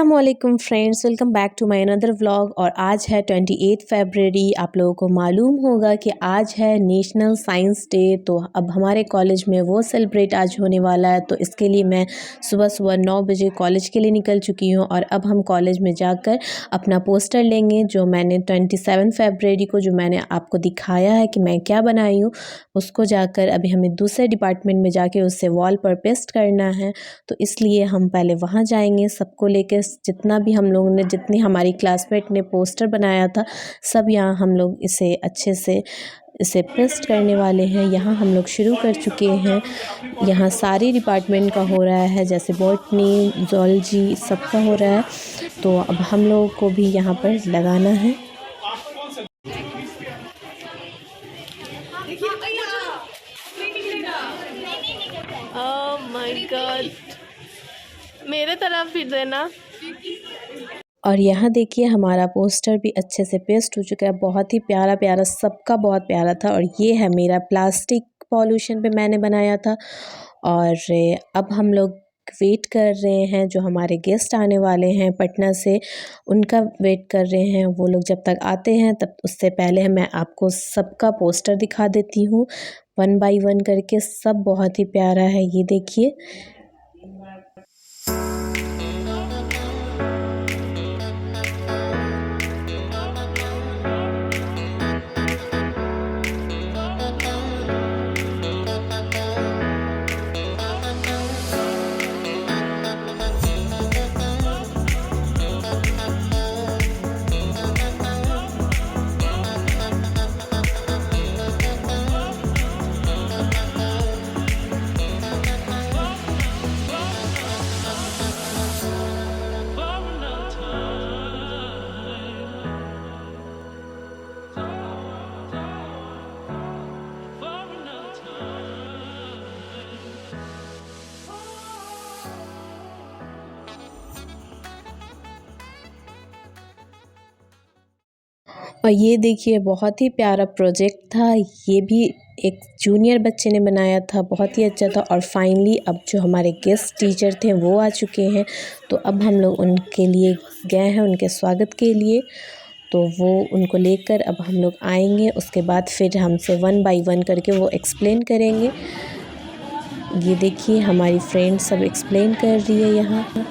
अस्सलामुअलैकुम friends, welcome back to my another vlog. और आज है 28 फरवरी। आप लोगों को मालूम होगा कि आज है नेशनल साइंस डे। तो अब हमारे कॉलेज में वो सेलिब्रेट आज होने वाला है। तो इसके लिए मैं सुबह सुबह 9 बजे कॉलेज के लिए निकल चुकी हूँ और अब हम कॉलेज में जाकर अपना पोस्टर लेंगे, जो मैंने 27 फरवरी को जो मैंने आपको दिखाया है कि मैं क्या बनाई हूँ, उसको जाकर अभी हमें दूसरे डिपार्टमेंट में जाके उससे वॉल पर पेस्ट करना है। तो इसलिए हम पहले वहाँ जाएंगे, सबको लेकर, जितना भी हम लोगों ने, जितनी हमारी क्लासमेट ने पोस्टर बनाया था, सब यहाँ हम लोग इसे अच्छे से इसे पेस्ट करने वाले हैं। यहाँ हम लोग शुरू कर चुके हैं। यहाँ सारी डिपार्टमेंट का हो रहा है, जैसे बॉटनी, ज़ूलॉजी, सबका हो रहा है। तो अब हम लोगों को भी यहाँ पर लगाना है। ओह माय गॉड, मेरे तरफ भी देना। और यहाँ देखिए हमारा पोस्टर भी अच्छे से पेस्ट हो चुका है। बहुत ही प्यारा प्यारा, सबका बहुत प्यारा था। और ये है मेरा प्लास्टिक पॉल्यूशन पे मैंने बनाया था। और अब हम लोग वेट कर रहे हैं, जो हमारे गेस्ट आने वाले हैं पटना से, उनका वेट कर रहे हैं। वो लोग जब तक आते हैं, तब उससे पहले मैं आपको सबका पोस्टर दिखा देती हूँ 1 बाय 1 करके। सब बहुत ही प्यारा है, ये देखिए। और ये देखिए बहुत ही प्यारा प्रोजेक्ट था। ये भी एक जूनियर बच्चे ने बनाया था, बहुत ही अच्छा था। और फाइनली अब जो हमारे गेस्ट टीचर थे वो आ चुके हैं। तो अब हम लोग उनके लिए गए हैं, उनके स्वागत के लिए। तो वो उनको लेकर अब हम लोग आएंगे। उसके बाद फिर हमसे 1 बाय 1 करके वो एक्सप्लेन करेंगे। ये देखिए हमारी फ्रेंड सब एक्सप्लेन कर रही है यहाँ।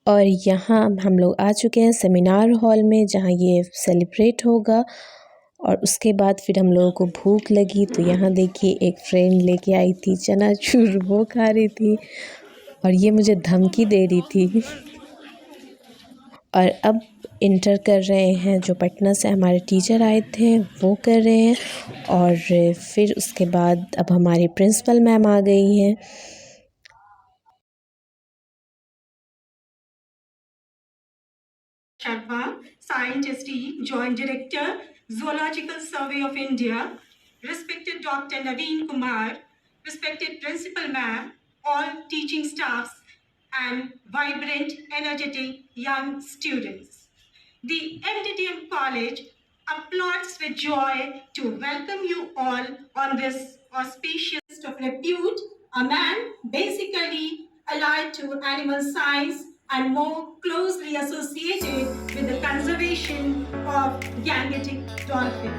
और यहाँ हम लोग आ चुके हैं सेमिनार हॉल में, जहाँ ये सेलिब्रेट होगा। और उसके बाद फिर हम लोगों को भूख लगी, तो यहाँ देखिए एक फ्रेंड लेके आई थी चनाचूर, वो खा रही थी और ये मुझे धमकी दे रही थी। और अब इंटर कर रहे हैं, जो पटना से हमारे टीचर आए थे वो कर रहे हैं। और फिर उसके बाद अब हमारी प्रिंसिपल मैम आ गई हैं। Sharma, Scientist, Joint Director, Zoological Survey of India, respected Dr. Naveen Kumar, respected Principal Ma'am, all teaching staffs, and vibrant, energetic young students. The MDTM College applauds with joy to welcome you all on this auspicious of repute, a man basically allied to animal science and more closely associated with the conservation of Gangetic dolphin.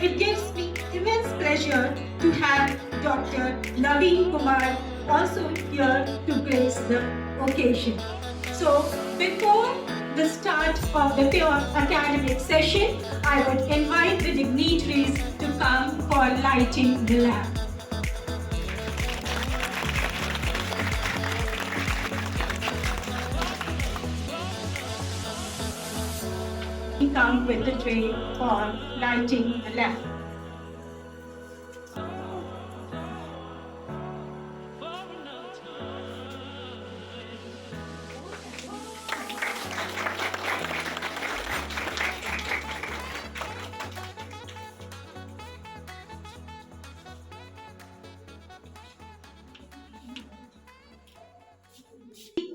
It gives me immense pleasure to have Dr. Naveen Kumar also here to grace the occasion. So, before the start of the pure academic session, I would invite the dignitaries to come for lighting the lamp. Come with the tray for lighting the lamp.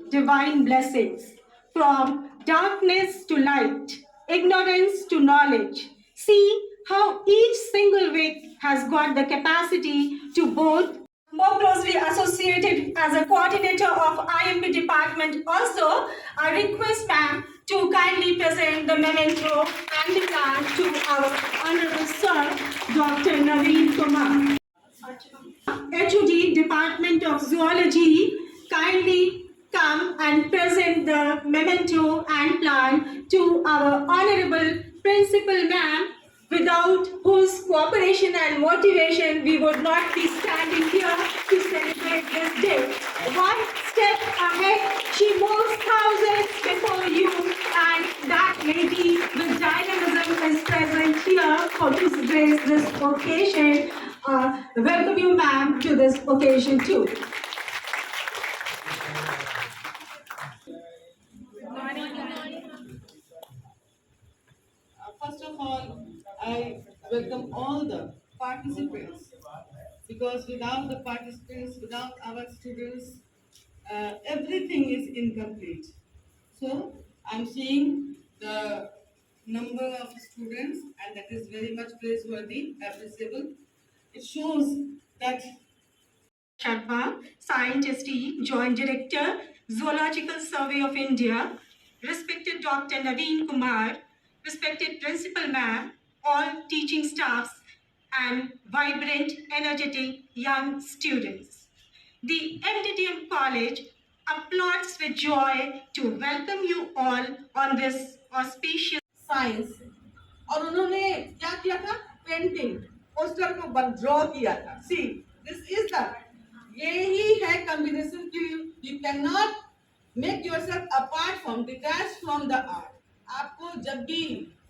divine blessings. From darkness to light, ignorance to knowledge. See how each single wick has got the capacity to both more closely associated as a coordinator of IMP department. Also, I request ma'am to kindly present the memento and the plan to our Honorable Sir, Dr. Naveen Kumar. HOD Department of Zoology kindly come and present the memento and plan to our Honorable Principal Ma'am, without whose cooperation and motivation we would not be standing here to celebrate this day. One step ahead, she moves thousands before you, and that lady with dynamism is present here for to grace this occasion. Welcome you, ma'am, to this occasion too. First of all, I welcome all the participants because without the participants, without our students, everything is incomplete. So I'm seeing the number of students, and that is very much praiseworthy, appreciable. It shows that Sharma, Scientist E, Joint Director, Zoological Survey of India, respected Dr. Naveen Kumar, respected Principal Ma'am, all teaching staffs, and vibrant, energetic young students. The MDTM College applauds with joy to welcome you all on this auspicious science और उन्होंने क्या किया था painting poster को draw किया था see this is the यही है कॉम्बिनेशन की you can not make yourself apart from detach from the art आपको जब भी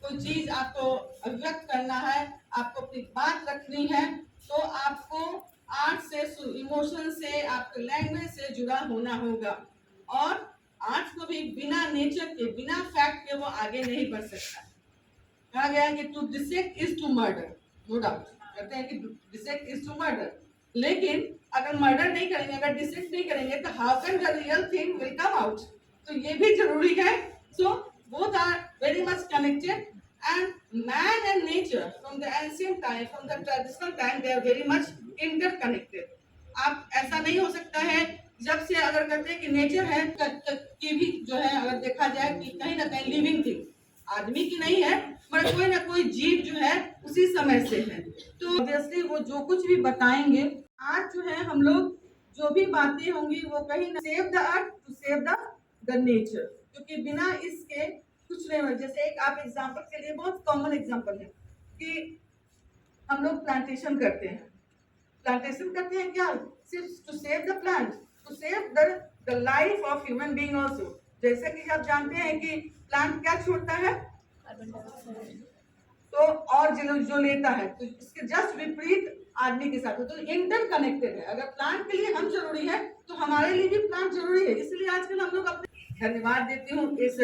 कोई चीज आपको अभिव्यक्त करना है आपको अपनी बात रखनी है तो आपको आर्ट से इमोशन से आपके लैंग्वेज से जुड़ा होना होगा और आर्ट को भी बिना नेचर के बिना फैक्ट के वो आगे नहीं बढ़ सकता कहा गया है कि to dissect is to murder no doubt कहते हैं कि डिसेक्ट इज टू मर्डर लेकिन अगर मर्डर नहीं करेंगे अगर डिसेक्ट नहीं करेंगे तो how can the real thing will come out तो ये भी जरूरी है so both are very much connected and man and nature from the ancient time from the traditional time they are very much interconnected आप ऐसा नहीं हो सकता है जब से अगर कहते हैं कि नेचर है की भी जो है अगर देखा जाए कि कहीं ना कहीं लिविंग थिंग आदमी की नहीं है मगर कोई ना कोई जीव जो है उसी समय से है तो ऑब्वियसली वो जो कुछ भी बताएंगे आज जो है हम लोग जो भी बातें होंगी वो कहीं ना save the earth to save the nature क्योंकि बिना इसके कुछ नहीं हो जैसे एक आप एग्जांपल के लिए बहुत कॉमन एग्जांपल है कि हम लोग प्लांटेशन करते हैं क्या सिर्फ to save the plant to save the life of human being also जैसे कि आप जानते हैं कि प्लांट क्या छोड़ता है तो और जो लेता है तो इसके जस्ट विपरीत आदमी के साथ तो इंटरकनेक्टेड है अगर प्लांट के लिए हम जरूरी है तो हमारे लिए भी प्लांट जरूरी है इसलिए आजकल हम लोग अपने धन्यवाद देती हूँ इस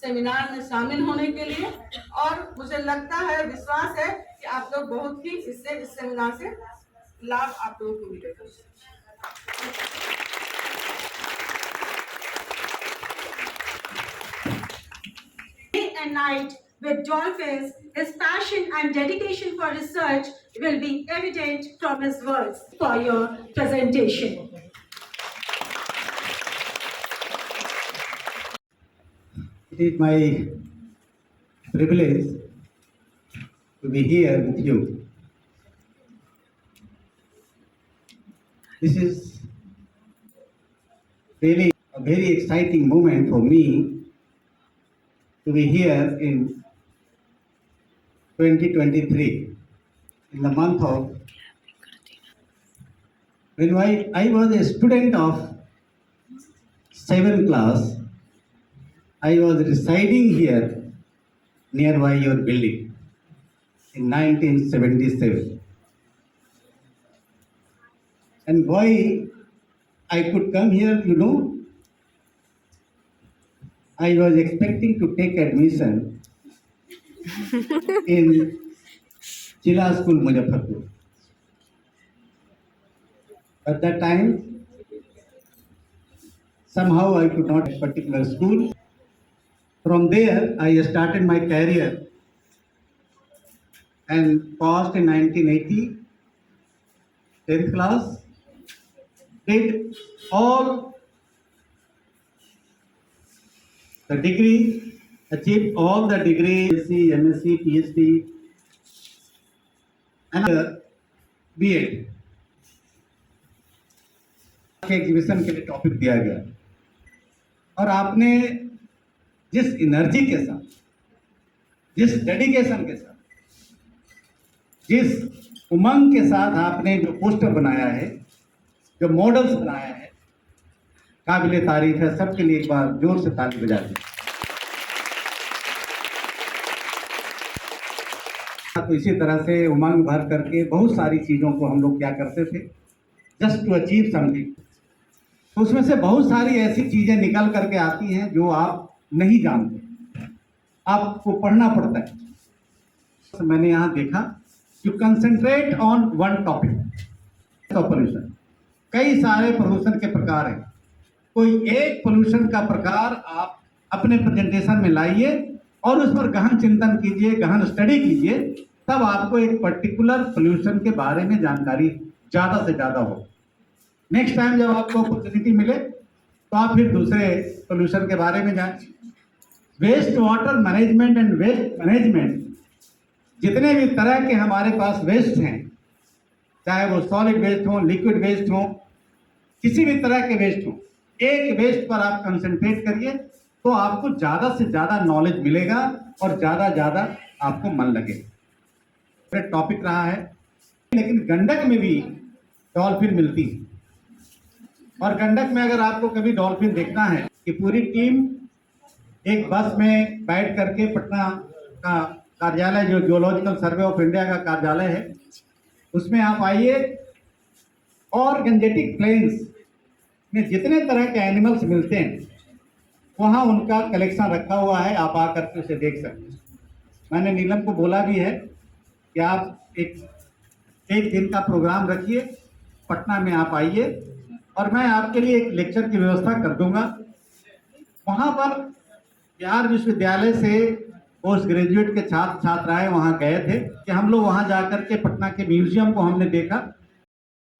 सेमिनार में शामिल होने के लिए और मुझे लगता है विश्वास है कि आप लोग बहुत ही इस सेमिनार से लाभ आप लोगों को मिलेगा day and night with dolphins, his passion and dedication for research will be evident from his words for your presentation. It is my privilege to be here with you. This is really a very exciting moment for me to be here in 2023 in the month of when I was a student of 7th class. I was residing here nearby your building in 1977. And why I could come here, you know, I was expecting to take admission in Chila School, Muzaffarpur. At that time, somehow I could not a particular school. From there, I started my career and passed in 1980, 10th class. Did all the degree, achieved all the degree, MSc, PhD, and B.Ed. के exhibition के लिए topic दिया गया और आपने जिस energy के साथ, जिस डेडिकेशन के साथ, जिस उमंग के साथ आपने जो पोस्टर बनाया है, जो मॉडल्स बनाया है, काबिले तारीफ है। सबके लिए एक बार जोर से ताली बजा दें। तो इसी तरह से उमंग भर करके बहुत सारी चीज़ों को हम लोग क्या करते थे, जस्ट टू अचीव समथिंग। तो उसमें से बहुत सारी ऐसी चीज़ें निकल करके आती हैं जो आप नहीं जानते, आपको पढ़ना पड़ता है। तो मैंने यहाँ देखा you concentrate on one topic, pollution. कई सारे प्रदूषण के प्रकार हैं, कोई एक पोल्यूशन का प्रकार आप अपने प्रेजेंटेशन में लाइए और उस पर गहन चिंतन कीजिए, गहन स्टडी कीजिए, तब आपको एक पर्टिकुलर पोल्यूशन के बारे में जानकारी ज़्यादा से ज़्यादा हो। नेक्स्ट टाइम जब आपको अपॉर्चुनिटी मिले तो आप फिर दूसरे पोल्यूशन के बारे में जानें। Waste water management and waste management, जितने भी तरह के हमारे पास वेस्ट हैं, चाहे वो सॉलिड वेस्ट हो, लिक्विड वेस्ट हो, किसी भी तरह के वेस्ट हो, एक वेस्ट पर आप कंसंट्रेट करिए तो आपको ज़्यादा से ज़्यादा नॉलेज मिलेगा और ज़्यादा आपको मन लगेगा। टॉपिक रहा है, लेकिन गंडक में भी डॉल्फिन मिलती है और गंडक में अगर आपको कभी डॉल्फिन देखना है कि पूरी टीम एक बस में बैठ करके पटना का कार्यालय, जो जियोलॉजिकल सर्वे ऑफ इंडिया का कार्यालय है, उसमें आप आइए और गंजेटिक प्लेन्स में जितने तरह के एनिमल्स मिलते हैं वहाँ उनका कलेक्शन रखा हुआ है, आप आकर के उसे देख सकते हैं। मैंने नीलम को बोला भी है कि आप एक दिन का प्रोग्राम रखिए, पटना में आप आइए और मैं आपके लिए एक लेक्चर की व्यवस्था कर दूंगा। वहाँ पर बिहार विश्वविद्यालय से पोस्ट ग्रेजुएट के छात्र छात्राएं वहाँ गए थे कि हम लोग वहाँ जाकर के पटना के म्यूजियम को हमने देखा।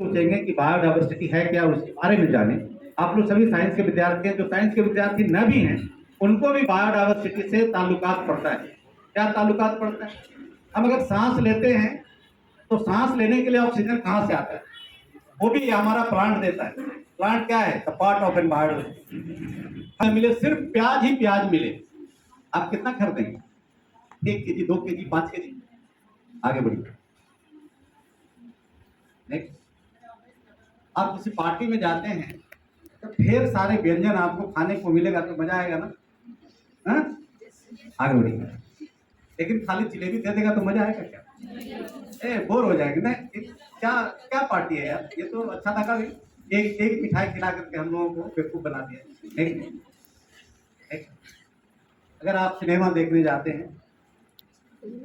सोचेंगे कि बायोडाइवर्सिटी है क्या, उसके बारे में जाने। आप लोग सभी साइंस के विद्यार्थी हैं, जो साइंस के विद्यार्थी न भी हैं उनको भी बायोडाइवर्सिटी से ताल्लुकात पड़ता है। क्या ताल्लुकात पड़ता है? हम अगर सांस लेते हैं तो सांस लेने के लिए ऑक्सीजन कहाँ से आता है? वो भी हमारा प्लांट देता है। प्लांट क्या है? The part of an biodiversity. मिले सिर्फ प्याज ही प्याज मिले, आप कितना खरीदेंगे? 1 केजी, 2 केजी, 5 केजी? आगे बढ़िए। नेक्स्ट, आप किसी पार्टी में जाते हैं तो ढेर सारे व्यंजन आपको खाने को मिलेगा तो मजा आएगा ना? हाँ, आगे बढ़िए। लेकिन खाली जलेबी दे देगा तो मजा आएगा क्या? बोर हो जाएगी ना। क्या क्या पार्टी है यार, ये तो अच्छा लगा भी। एक मिठाई खिला करके हम लोगों को बेवकूफ बना दिया। एक अगर आप सिनेमा देखने जाते हैं,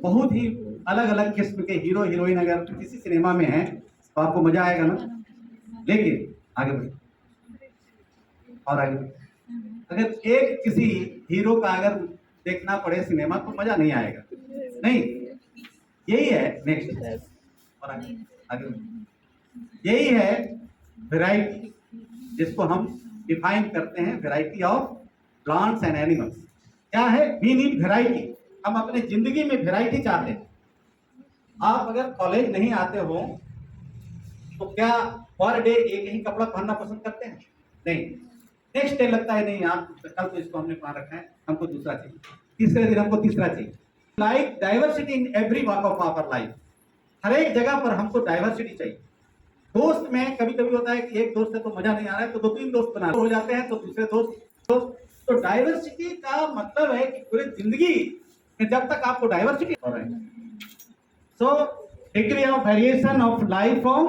बहुत ही अलग अलग किस्म के हीरो हीरोइन अगर किसी सिनेमा में हैं तो आपको मजा आएगा ना। लेकिन आगे बढ़िए और आगे बढ़िए। अगर एक किसी हीरो का अगर देखना पड़े सिनेमा तो मजा नहीं आएगा, नहीं। यही है नेक्स्ट और आगे आगे यही है वैरायटी, जिसको हम डिफाइन करते हैं variety of plants and animals. क्या है? We need variety. हम अपने जिंदगी में वैरायटी चाहते हैं। आप अगर कॉलेज नहीं आते हो तो क्या पर डे एक ही कपड़ा पहनना पसंद करते हैं? नहीं। नेक्स्ट डे लगता है नहीं यार, कल तो इसको हमने पहन रखा है, हमको दूसरा चाहिए। तीसरे दिन हमको तीसरा चाहिए। Like diversity in every walk of our life. हर एक जगह पर हमको डाइवर्सिटी चाहिए। दोस्त में कभी कभी होता है कि एक दोस्त है तो मजा नहीं आ रहा है तो 2-3 दोस्त बना हो जाते हैं तो दूसरे दोस्त। तो डाइवर्सिटी का मतलब है कि पूरी जिंदगी में जब तक आपको डाइवर्सिटी हो रहा है, so degree of variation of life form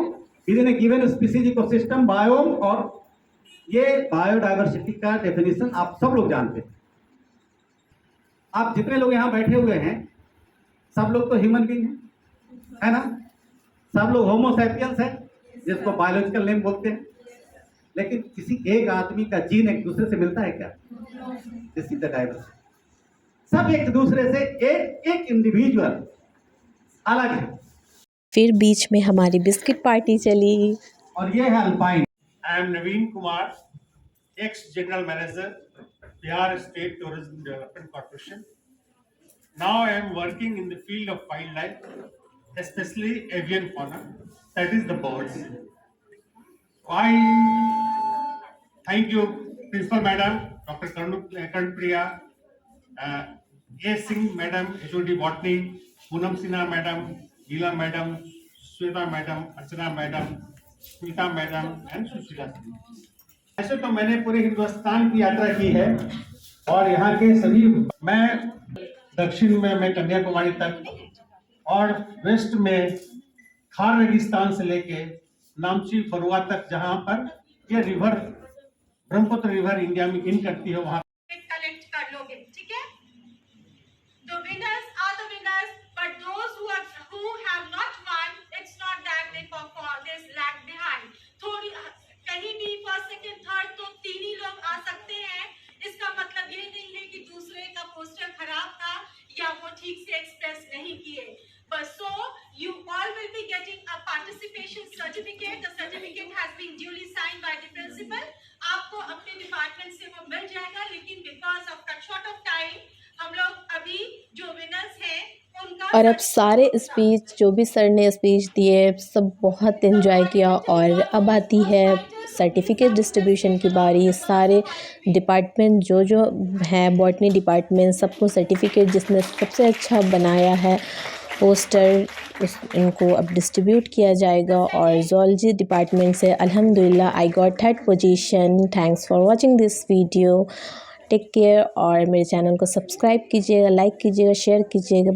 with in A given species ecosystem biome, और ये बायोडाइवर्सिटी का डेफिनेशन आप सब लोग जानते हैं। आप जितने लोग यहाँ बैठे हुए हैं सब लोग तो ह्यूमन बीइंग है ना? सब लोग होमो सैपियंस है, जिसको बायोलॉजिकल नेम बोलते हैं। लेकिन किसी एक आदमी का जीन एक दूसरे से मिलता है क्या? This is the diversity. सब एक दूसरे से एक इंडिविजुअल अलग है। फिर बीच में हमारी बिस्किट पार्टी चली। और ये है alpine. I am Naveen Kumar, ex-General Manager, Bihar State Tourism Development Corporation. Now I am working in the field of wildlife, especially avian fauna, that is the birds. I thank you, Principal Madam, Dr. Karnpriya, A. Singh Madam, HOD Botany, Poonam Sinha Madam, Leela Madam, Sweta Madam, Archana Madam, Smita madam and Sushila Singh. ऐसे तो मैंने पूरे हिंदुस्तान की यात्रा की है और यहाँ के सभी, मैं दक्षिण में मैं कन्याकुमारी तक और वेस्ट में खार रेगिस्तान से लेके नामची फरुआ तक, जहाँ पर ये रिवर ब्रह्मपुत्र रिवर इंडिया में इन करती है, वहाँ कलेक्ट कर लोगे, ठीक है? The winners are the winners, but those who have not won, it's not that they lag behind. थोड़ी कहीं भी फर्स्ट सेकंड थर्ड तो 3 ही लोग आ सकते हैं। इसका मतलब ये नहीं है कि दूसरे का पोस्टर खराब था या वो ठीक से एक्सप्रेस नहीं किए। बस so you all will be getting a participation certificate. The certificate has been duly signed by the principal. आपको अपने डिपार्टमेंट से वो मिल जाएगा, लेकिन because of cut short of time हम लोग अभी जो विनर्स हैं उनका और अब सारे स्पीच जो भी सर ने स्पीच दिए सब बहुत एंजॉय किया। और अब आती है सर्टिफिकेट डिस्ट्रीब्यूशन की बारी। सारे डिपार्टमेंट जो हैं, बॉटनी डिपार्टमेंट, सबको सर्टिफिकेट जिसने सबसे अच्छा बनाया है पोस्टर इनको अब डिस्ट्रीब्यूट किया जाएगा। और ज़ूलॉजी डिपार्टमेंट से अल्हम्दुलिल्लाह I got 3rd position. Thanks for watching this video. Take care और मेरे चैनल को सब्सक्राइब कीजिएगा, लाइक कीजिएगा, शेयर कीजिएगा।